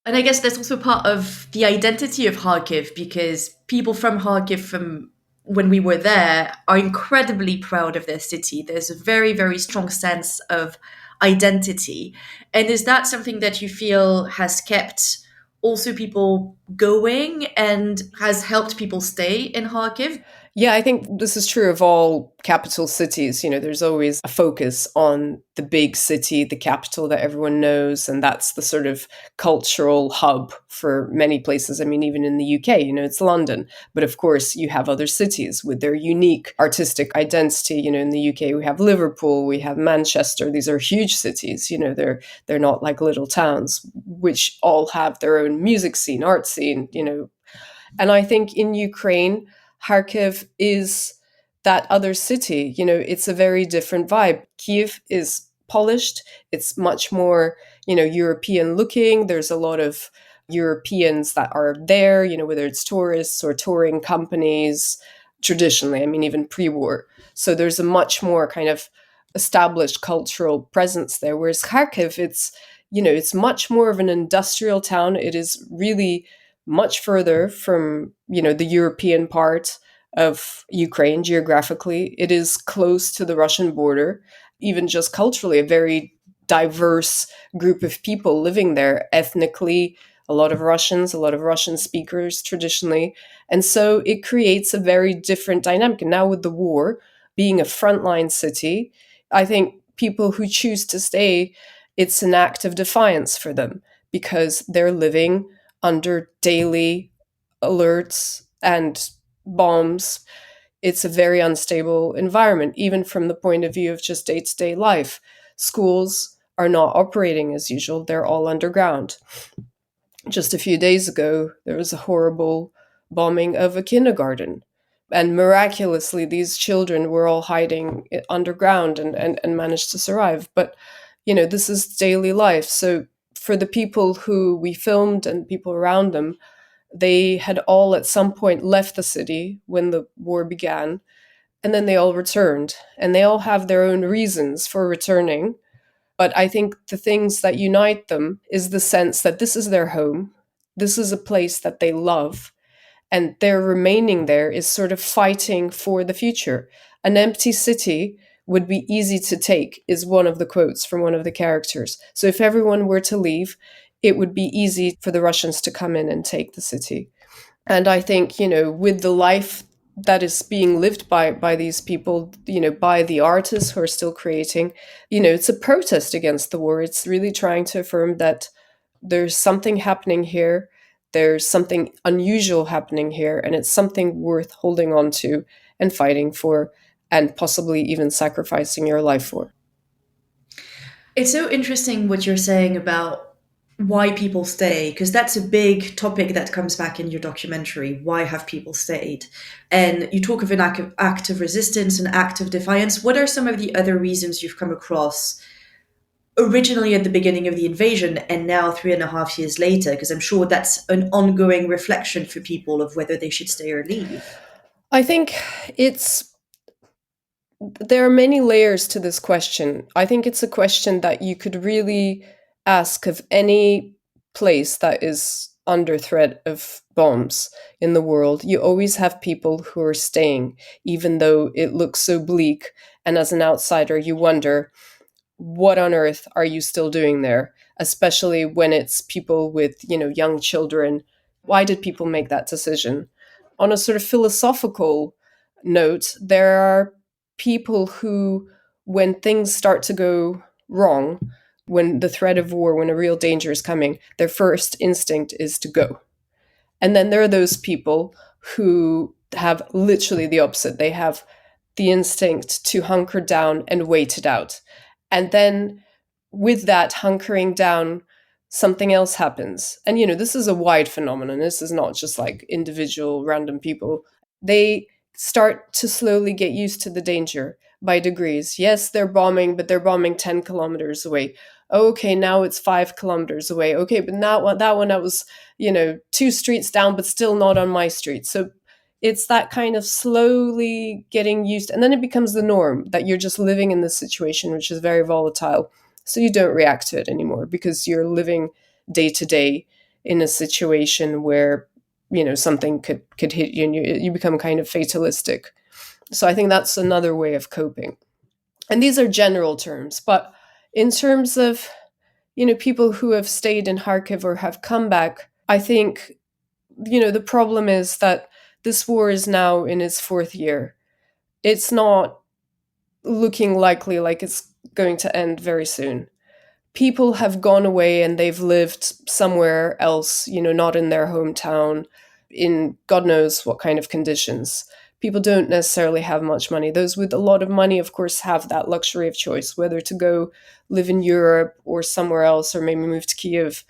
And I guess that's also part of the identity of Kharkiv, because people from Kharkiv, from when we were there, are incredibly proud of their city. There's a very, very strong sense of identity. And is that something that you feel has kept also people going and has helped people stay in Kharkiv? Yeah, I think this is true of all capital cities. There's always a focus on the big city, the capital that everyone knows, and that's the sort of cultural hub for many places. I mean, even in the UK, it's London. But of course, you have other cities with their unique artistic identity. In the UK, we have Liverpool, we have Manchester. These are huge cities. They're not like little towns, which all have their own music scene, art scene. And I think in Ukraine, Kharkiv is that other city. It's a very different vibe. Kyiv is polished. It's much more, European looking. There's a lot of Europeans that are there, whether it's tourists or touring companies traditionally, even pre-war. So there's a much more kind of established cultural presence there. Whereas Kharkiv, it's much more of an industrial town. It is really much further from, the European part of Ukraine geographically. It is close to the Russian border, even just culturally, a very diverse group of people living there ethnically, a lot of Russians, a lot of Russian speakers traditionally. And so it creates a very different dynamic. And now with the war being a frontline city, I think people who choose to stay, it's an act of defiance for them because they're living under daily alerts and bombs. It's a very unstable environment, even from the point of view of just day-to-day life. Schools are not operating as usual. They're all underground. Just a few days ago, there was a horrible bombing of a kindergarten. And miraculously, these children were all hiding underground and managed to survive. But, this is daily life. So for the people who we filmed and people around them, they had all at some point left the city when the war began, and then they all returned. And they all have their own reasons for returning. But I think the things that unite them is the sense that this is their home. This is a place that they love. And their remaining there is sort of fighting for the future. An empty city would be easy to take, is one of the quotes from one of the characters. So if everyone were to leave, it would be easy for the Russians to come in and take the city. And I think, with the life that is being lived by these people, by the artists who are still creating, it's a protest against the war. It's really trying to affirm that there's something happening here. There's something unusual happening here, and it's something worth holding on to and fighting for, and possibly even sacrificing your life for. It's so interesting what you're saying about why people stay, because that's a big topic that comes back in your documentary. Why have people stayed? And you talk of an act of resistance, an act of defiance. What are some of the other reasons you've come across originally at the beginning of the invasion and now 3.5 years later? Because I'm sure that's an ongoing reflection for people of whether they should stay or leave. I think there are many layers to this question. I think it's a question that you could really ask of any place that is under threat of bombs in the world. You always have people who are staying, even though it looks so bleak. And as an outsider, you wonder, what on earth are you still doing there? Especially when it's people with, young children. Why did people make that decision? On a sort of philosophical note, there are people who, when things start to go wrong, when the threat of war, when a real danger is coming, their first instinct is to go. And then there are those people who have literally the opposite. They have the instinct to hunker down and wait it out. And then with that hunkering down, something else happens. And, this is a wide phenomenon. This is not just like individual random people. They start to slowly get used to the danger by degrees. Yes, they're bombing, but they're bombing 10 kilometers away. Okay, now it's 5 kilometers away. Okay, but now that one I was, 2 streets down, but still not on my street. So it's that kind of slowly getting used. And then it becomes the norm that you're just living in this situation, which is very volatile. So you don't react to it anymore because you're living day to day in a situation where, something could hit you and you become kind of fatalistic. So I think that's another way of coping. And these are general terms, but in terms of, people who have stayed in Kharkiv or have come back, I think, the problem is that this war is now in its 4th year. It's not looking likely like it's going to end very soon. People have gone away and they've lived somewhere else, not in their hometown, in God knows what kind of conditions. People don't necessarily have much money. Those with a lot of money, of course, have that luxury of choice, whether to go live in Europe or somewhere else, or maybe move to Kyiv.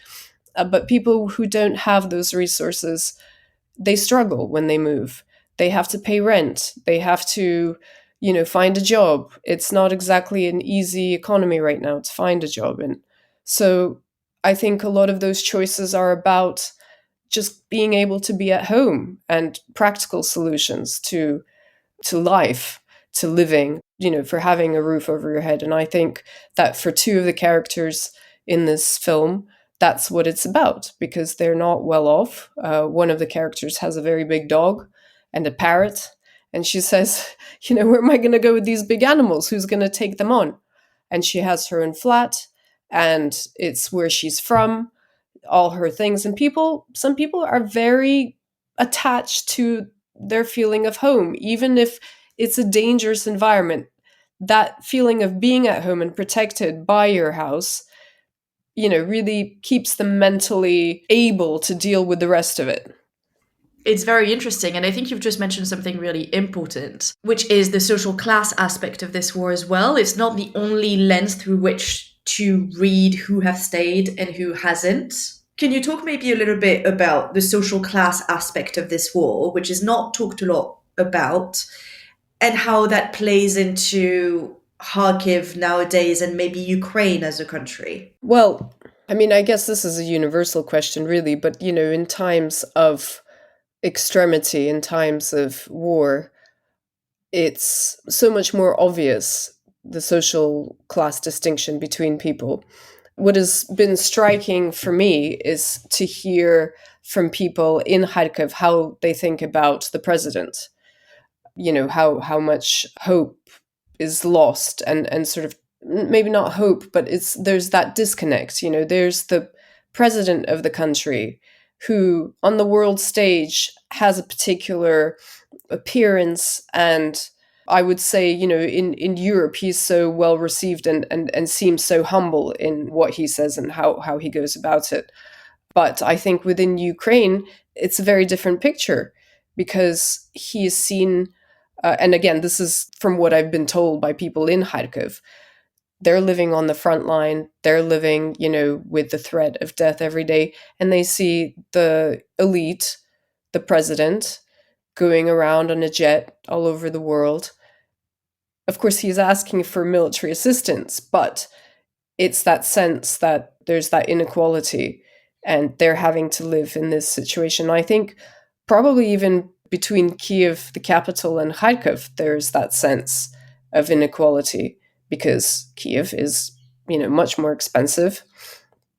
But people who don't have those resources, they struggle when they move. They have to pay rent. They have to, find a job. It's not exactly an easy economy right now to find a job in. So I think a lot of those choices are about just being able to be at home and practical solutions to life, to living, for having a roof over your head. And I think that for 2 of the characters in this film, that's what it's about, because they're not well off. One of the characters has a very big dog and a parrot. And she says, where am I going to go with these big animals? Who's going to take them on? And she has her own flat, and it's where she's from, all her things. And some people are very attached to their feeling of home, even if it's a dangerous environment. That feeling of being at home and protected by your house, really keeps them mentally able to deal with the rest of it. It's very interesting. And I think you've just mentioned something really important, which is the social class aspect of this war as well. It's not the only lens through which to read who have stayed and who hasn't. Can you talk maybe a little bit about the social class aspect of this war, which is not talked a lot about, and how that plays into Kharkiv nowadays and maybe Ukraine as a country? Well, I guess this is a universal question, really, but, in times of extremity, in times of war, it's so much more obvious, the social class distinction between people. What has been striking for me is to hear from people in Kharkiv how they think about the president, how much hope is lost and sort of, maybe not hope, but there's that disconnect. There's the president of the country who on the world stage has a particular appearance, and I would say, in Europe, he's so well received and seems so humble in what he says and how he goes about it. But I think within Ukraine, it's a very different picture, because he is seen And again, this is from what I've been told by people in Kharkiv. They're living on the front line. They're living, with the threat of death every day. And they see the elite, the president, going around on a jet all over the world. Of course, he's asking for military assistance, but it's that sense that there's that inequality and they're having to live in this situation. I think probably even between Kiev, the capital, and Kharkiv, there's that sense of inequality because Kiev is, much more expensive.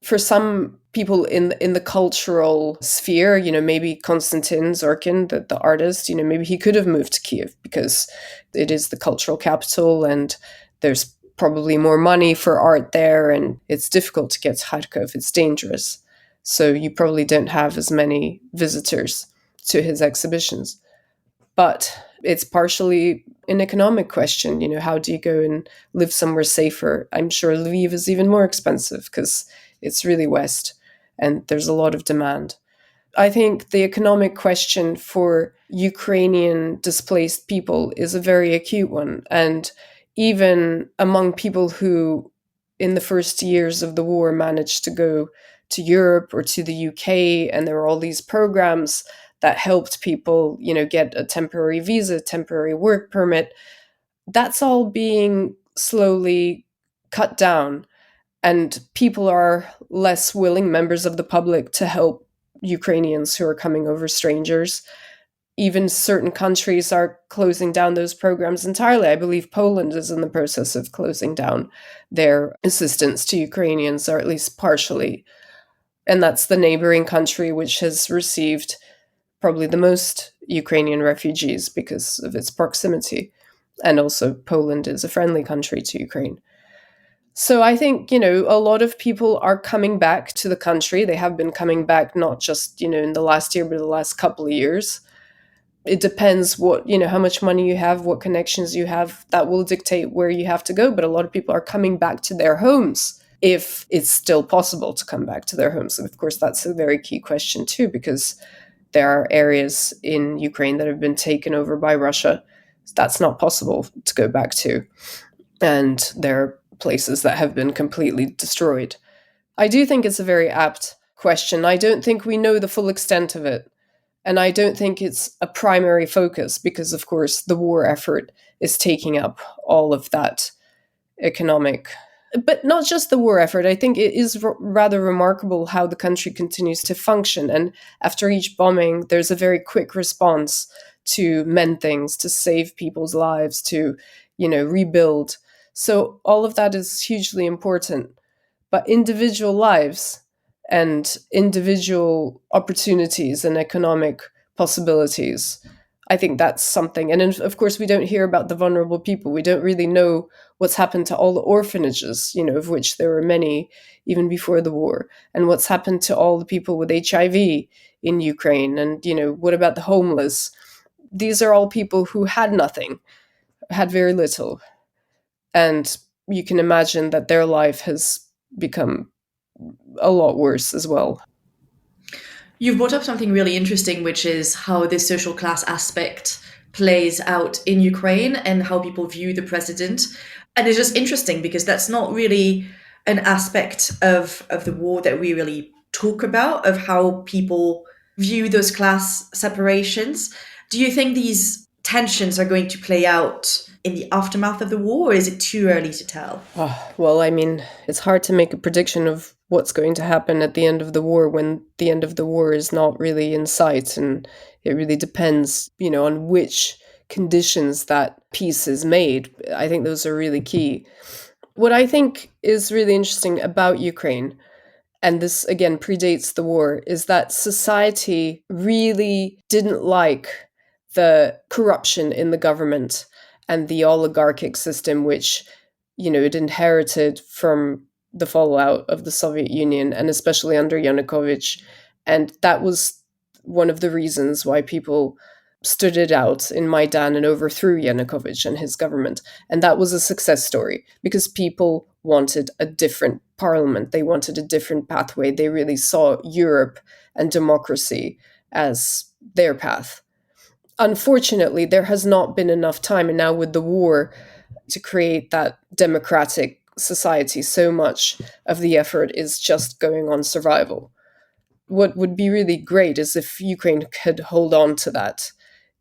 For some people in the cultural sphere, maybe Konstantin Zorkin, the artist, maybe he could have moved to Kiev because it is the cultural capital and there's probably more money for art there, and it's difficult to get to Kharkiv. It's dangerous. So you probably don't have as many visitors to his exhibitions. But it's partially an economic question. How do you go and live somewhere safer? I'm sure Lviv is even more expensive because it's really west and there's a lot of demand. I think the economic question for Ukrainian displaced people is a very acute one. And even among people who in the first years of the war managed to go to Europe or to the UK, and there were all these programs that helped people, get a temporary visa, temporary work permit, that's all being slowly cut down. And people are less willing, members of the public, to help Ukrainians who are coming over, strangers. Even certain countries are closing down those programs entirely. I believe Poland is in the process of closing down their assistance to Ukrainians, or at least partially. And that's the neighboring country which has received probably the most Ukrainian refugees because of its proximity. And also Poland is a friendly country to Ukraine. So I think, a lot of people are coming back to the country. They have been coming back not just, in the last year, but the last couple of years. It depends how much money you have, what connections you have. That will dictate where you have to go. But a lot of people are coming back to their homes if it's still possible to come back to their homes. And of course, that's a very key question too, because there are areas in Ukraine that have been taken over by Russia. That's not possible to go back to. And there are places that have been completely destroyed. I do think it's a very apt question. I don't think we know the full extent of it. And I don't think it's a primary focus because, of course, the war effort is taking up all of that economic. But not just the war effort. I think it is rather remarkable how the country continues to function. And after each bombing, there's a very quick response to mend things, to save people's lives, to, rebuild. So all of that is hugely important. But individual lives and individual opportunities and economic possibilities, I think that's something. And of course, we don't hear about the vulnerable people. We don't really know what's happened to all the orphanages, of which there were many even before the war, and what's happened to all the people with HIV in Ukraine. And, what about the homeless? These are all people who had nothing, had very little. And you can imagine that their life has become a lot worse as well. You've brought up something really interesting, which is how the social class aspect plays out in Ukraine and how people view the president. And it's just interesting because that's not really an aspect of the war that we really talk about, of how people view those class separations. Do you think these tensions are going to play out in the aftermath of the war, or is it too early to tell? Well, it's hard to make a prediction of what's going to happen at the end of the war when the end of the war is not really in sight. And it really depends, on which conditions that peace is made. I think those are really key. What I think is really interesting about Ukraine, and this again predates the war, is that society really didn't like the corruption in the government and the oligarchic system, which, it inherited from the fallout of the Soviet Union, and especially under Yanukovych. And that was one of the reasons why people stood it out in Maidan and overthrew Yanukovych and his government. And that was a success story because people wanted a different parliament. They wanted a different pathway. They really saw Europe and democracy as their path. unfortunately, there has not been enough time, and now with the war, to create that democratic society. So much of the effort is just going on survival. What would be really great is if Ukraine could hold on to that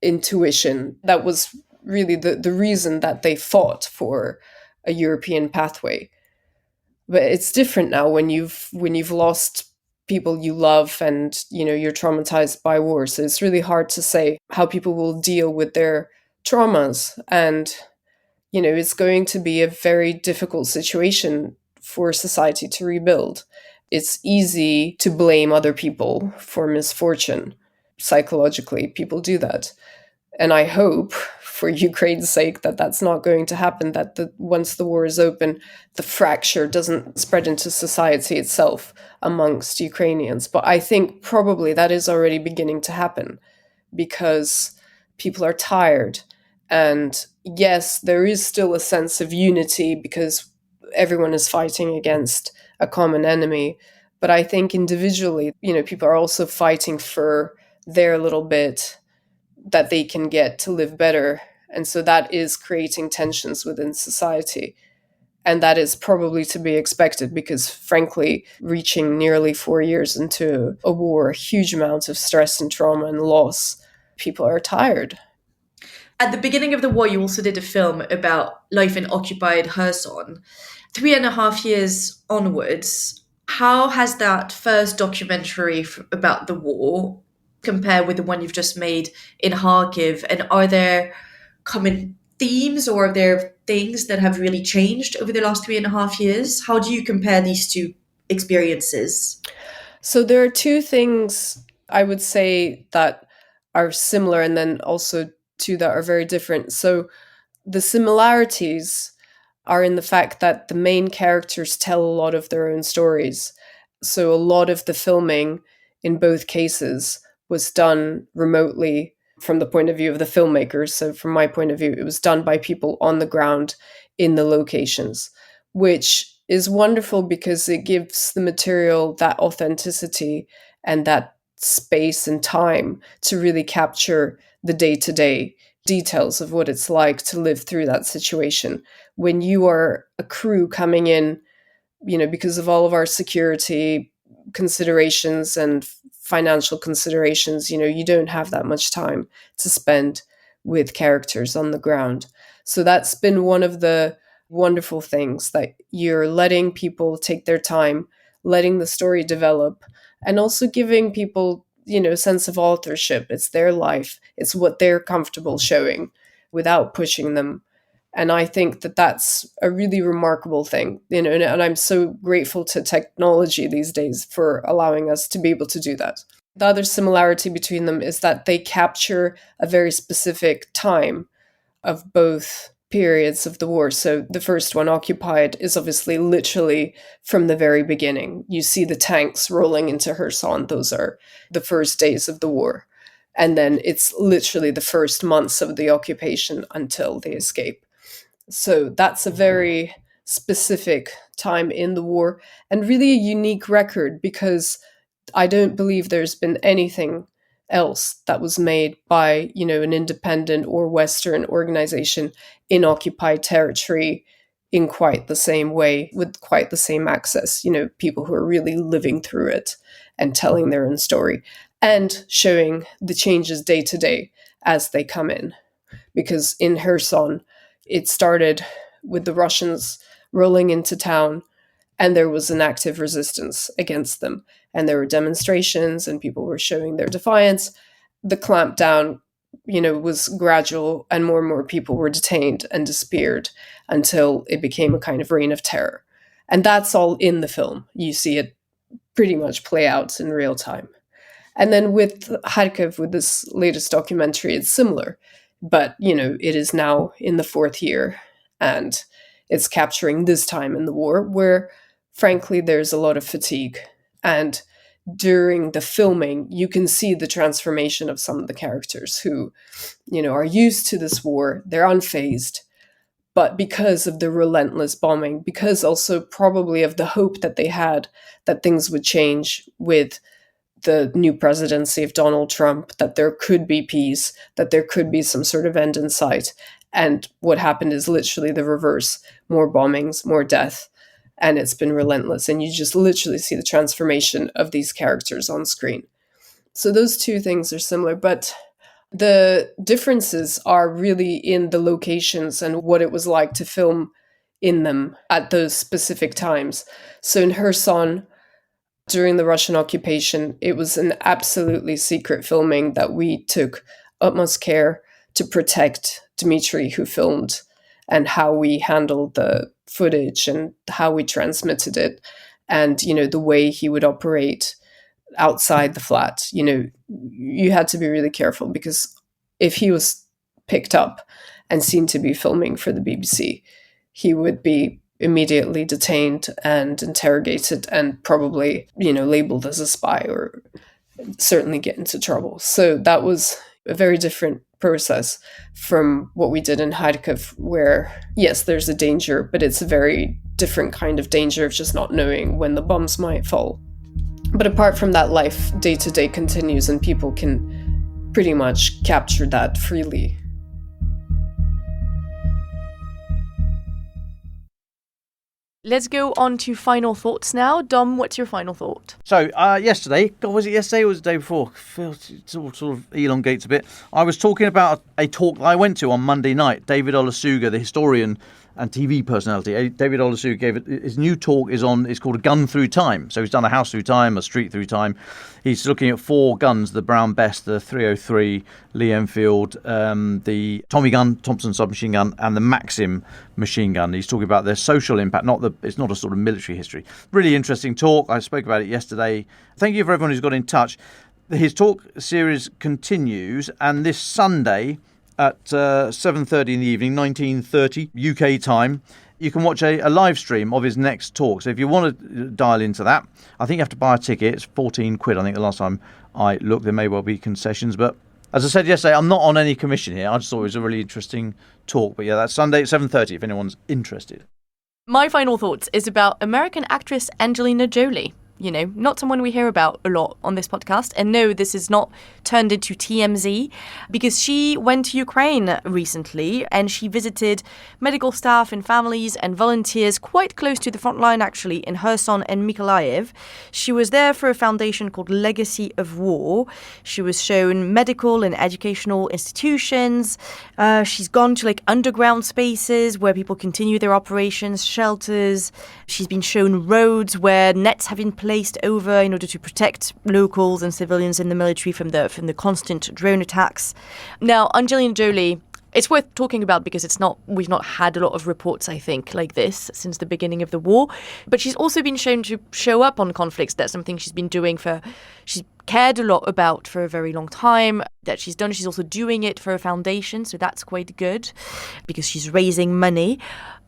intuition. That was really the reason that they fought for a European pathway. But it's different now when you've lost people you love, and you're traumatized by war. So it's really hard to say how people will deal with their traumas, and it's going to be a very difficult situation for society to rebuild. It's easy to blame other people for misfortune. Psychologically, people do that. And I hope, for Ukraine's sake, that that's not going to happen, that once the war is open, the fracture doesn't spread into society itself amongst Ukrainians. But I think probably that is already beginning to happen, because people are tired. And yes, there is still a sense of unity because everyone is fighting against a common enemy. But I think individually, people are also fighting for their little bit that they can get to live better. And so that is creating tensions within society. And that is probably to be expected because, frankly, reaching nearly 4 years into a war, a huge amount of stress and trauma and loss, people are tired. At the beginning of the war, you also did a film about life in occupied Kherson. 3.5 years onwards, how has that first documentary about the war compare with the one you've just made in Kharkiv? And are there common themes, or are there things that have really changed over the last 3.5 years? How do you compare these two experiences? So there are two things I would say that are similar, and then also two that are very different. So the similarities are in the fact that the main characters tell a lot of their own stories. So a lot of the filming in both cases was done remotely from the point of view of the filmmakers. So from my point of view, it was done by people on the ground in the locations, which is wonderful because it gives the material that authenticity and that space and time to really capture the day-to-day details of what it's like to live through that situation. When you are a crew coming in, because of all of our security considerations and financial considerations, you don't have that much time to spend with characters on the ground. So that's been one of the wonderful things, that you're letting people take their time, letting the story develop, and also giving people, a sense of authorship. It's their life. It's what they're comfortable showing without pushing them. And I think that that's a really remarkable thing, and I'm so grateful to technology these days for allowing us to be able to do that. The other similarity between them is that they capture a very specific time of both periods of the war. So the first one, occupied, is obviously literally from the very beginning. You see the tanks rolling into Kherson. Those are the first days of the war. And then it's literally the first months of the occupation until they escape. So that's a very specific time in the war, and really a unique record, because I don't believe there's been anything else that was made by, an independent or Western organization in occupied territory in quite the same way, with quite the same access, people who are really living through it and telling their own story and showing the changes day to day as they come in. Because in Kherson, it started with the Russians rolling into town, and there was an active resistance against them. And there were demonstrations, and people were showing their defiance. The clampdown, was gradual, and more people were detained and disappeared until it became a kind of reign of terror. And that's all in the film. You see it pretty much play out in real time. And then with Kharkiv, with this latest documentary, it's similar. But, it is now in the 4th year, and it's capturing this time in the war where, frankly, there's a lot of fatigue. And during the filming, you can see the transformation of some of the characters who, are used to this war. They're unfazed. But because of the relentless bombing, because also probably of the hope that they had that things would change with the new presidency of Donald Trump, that there could be peace, that there could be some sort of end in sight. And what happened is literally the reverse: more bombings, more death, and it's been relentless. And you just literally see the transformation of these characters on screen. So those two things are similar, but the differences are really in the locations and what it was like to film in them at those specific times. So in Kherson, during the Russian occupation, it was an absolutely secret filming that we took utmost care to protect Dmitry, who filmed, and how we handled the footage and how we transmitted it, and, you know, the way he would operate outside the flat. You know, you had to be really careful, because if he was picked up and seen to be filming for the BBC, he would be immediately detained and interrogated and probably, you know, labeled as a spy, or certainly get into trouble. So that was a very different process from what we did in Kharkiv, where, yes, there's a danger, but it's a very different kind of danger of just not knowing when the bombs might fall. But apart from that, life day to day continues, and people can pretty much capture that freely. Let's go on to final thoughts now. Dom, what's your final thought? So, yesterday, God, was it yesterday or was it the day before? It sort of elongates a bit. I was talking about a talk that I went to on Monday night. David Olusoga, the historian and TV personality, David Olusoga gave it. His new talk is called A Gun Through Time. So he's done a house through time, a street through time. He's looking at 4 guns: the Brown Bess, the 303 Lee Enfield, the Tommy gun, Thompson submachine gun, and the Maxim machine gun. He's talking about their social impact. It's not a sort of military history. Really interesting talk. I spoke about it yesterday. Thank you for everyone who's got in touch. His talk series continues, and this Sunday at 7:30 in the evening, 19:30 UK time, you can watch a live stream of his next talk. So if you want to dial into that, I think you have to buy a ticket. It's 14 quid. I think the last time I looked, there may well be concessions. But as I said yesterday, I'm not on any commission here. I just thought it was a really interesting talk. But yeah, that's Sunday at 7:30 if anyone's interested. My final thoughts is about American actress Angelina Jolie. You know, not someone we hear about a lot on this podcast. And no, this is not turned into TMZ, because she went to Ukraine recently and she visited medical staff and families and volunteers quite close to the front line, actually, in Kherson and Mykolaiv. She was there for a foundation called Legacy of War. She was shown medical and educational institutions. She's gone to underground spaces where people continue their operations, shelters. She's been shown roads where nets have been placed over in order to protect locals and civilians in the military from the constant drone attacks. Now, Angelina Jolie, it's worth talking about because we've not had a lot of reports, I think, like this since the beginning of the war. But she's also been shown to show up on conflicts. That's something she's been doing she's cared a lot about for a very long time, that she's done. She's also doing it for a foundation, so that's quite good because she's raising money.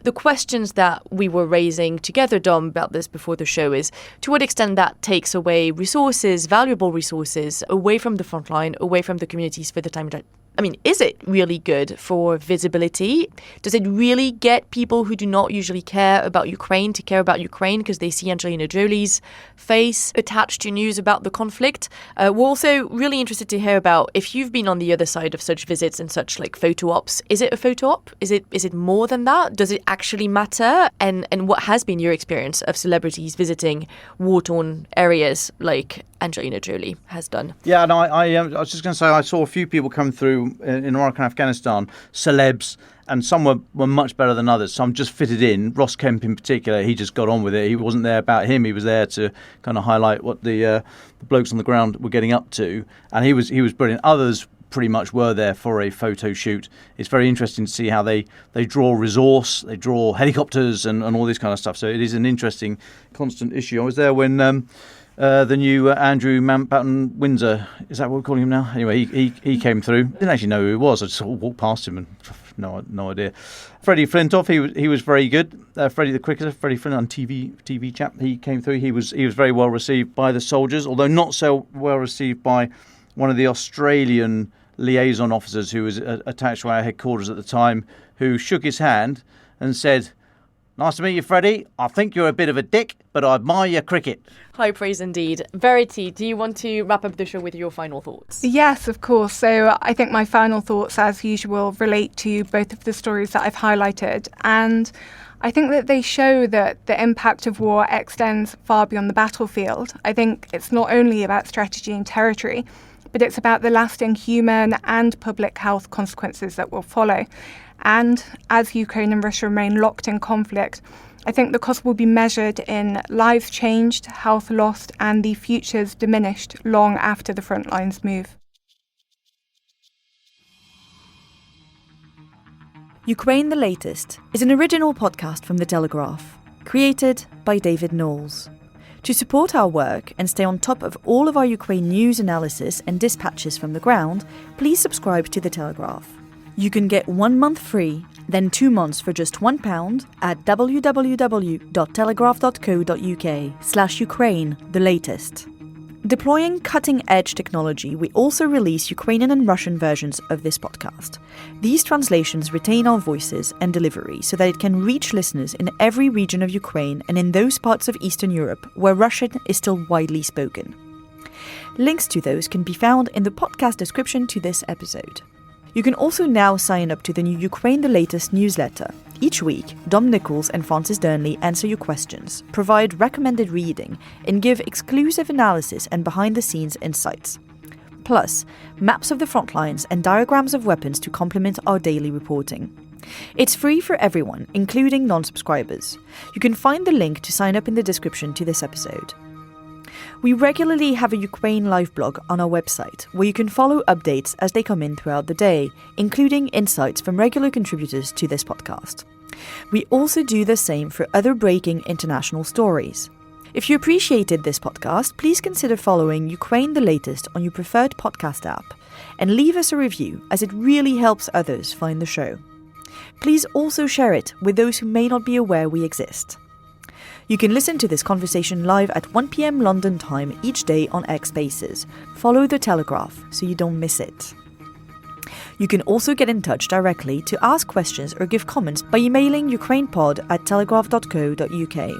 The questions that we were raising together, Dom, about this before the show is to what extent that takes away resources, valuable resources, away from the front line, away from the communities for the time that. I mean, is it really good for visibility? Does it really get people who do not usually care about Ukraine to care about Ukraine because they see Angelina Jolie's face attached to news about the conflict? We're also really interested to hear about if you've been on the other side of such visits and such photo ops. Is it a photo op? Is it more than that? Does it actually matter? And what has been your experience of celebrities visiting war-torn areas like Angelina Jolie has done? Yeah, no, I was just going to say I saw a few people come through in Iraq and Afghanistan, celebs, and some were much better than others. Some just fitted in. Ross Kemp in particular, he just got on with it. He wasn't there about him. He was there to kind of highlight what the blokes on the ground were getting up to, and he was brilliant. Others pretty much were there for a photo shoot. It's very interesting to see how they draw resource, they draw helicopters and all this kind of stuff. So it is an interesting constant issue. I was there when the new Andrew Mountbatten Windsor, is that what we're calling him now? Anyway, he came through. Didn't actually know who he was. I just sort of walked past him and no idea. Freddie Flintoff, he was very good. Freddie the cricketer, Freddie Flintoff, TV chap. He came through. He was very well received by the soldiers, although not so well received by one of the Australian liaison officers who was attached to our headquarters at the time, who shook his hand and said, Nice to meet you, Freddie. I think you're a bit of a dick, but I admire your cricket. High praise indeed. Verity, do you want to wrap up the show with your final thoughts? Yes, of course. So I think my final thoughts, as usual, relate to both of the stories that I've highlighted. And I think that they show that the impact of war extends far beyond the battlefield. I think it's not only about strategy and territory, but it's about the lasting human and public health consequences that will follow. And as Ukraine and Russia remain locked in conflict, I think the cost will be measured in lives changed, health lost, and the futures diminished long after the front lines move. Ukraine the Latest is an original podcast from The Telegraph, created by David Nicholls. To support our work and stay on top of all of our Ukraine news analysis and dispatches from the ground, please subscribe to The Telegraph. You can get 1 month free, then 2 months for just £1 at www.telegraph.co.uk/Ukraine the latest. Deploying cutting-edge technology, we also release Ukrainian and Russian versions of this podcast. These translations retain our voices and delivery so that it can reach listeners in every region of Ukraine and in those parts of Eastern Europe where Russian is still widely spoken. Links to those can be found in the podcast description to this episode. You can also now sign up to the new Ukraine the Latest newsletter. Each week, Dom Nicholls and Francis Durnley answer your questions, provide recommended reading, and give exclusive analysis and behind-the-scenes insights. Plus, maps of the front lines and diagrams of weapons to complement our daily reporting. It's free for everyone, including non-subscribers. You can find the link to sign up in the description to this episode. We regularly have a Ukraine live blog on our website, where you can follow updates as they come in throughout the day, including insights from regular contributors to this podcast. We also do the same for other breaking international stories. If you appreciated this podcast, please consider following Ukraine the Latest on your preferred podcast app, and leave us a review, as it really helps others find the show. Please also share it with those who may not be aware we exist. You can listen to this conversation live at 1 p.m. London time each day on X Spaces. Follow The Telegraph so you don't miss it. You can also get in touch directly to ask questions or give comments by emailing ukrainepod@telegraph.co.uk.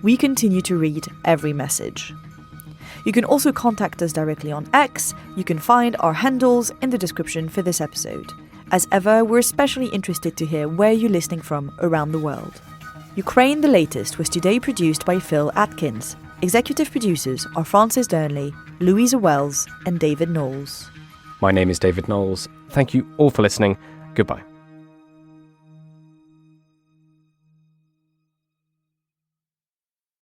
We continue to read every message. You can also contact us directly on X. You can find our handles in the description for this episode. As ever, we're especially interested to hear where you're listening from around the world. Ukraine the Latest was today produced by Phil Atkins. Executive producers are Francis Durnley, Louisa Wells, and David Nicholls. My name is David Nicholls. Thank you all for listening. Goodbye.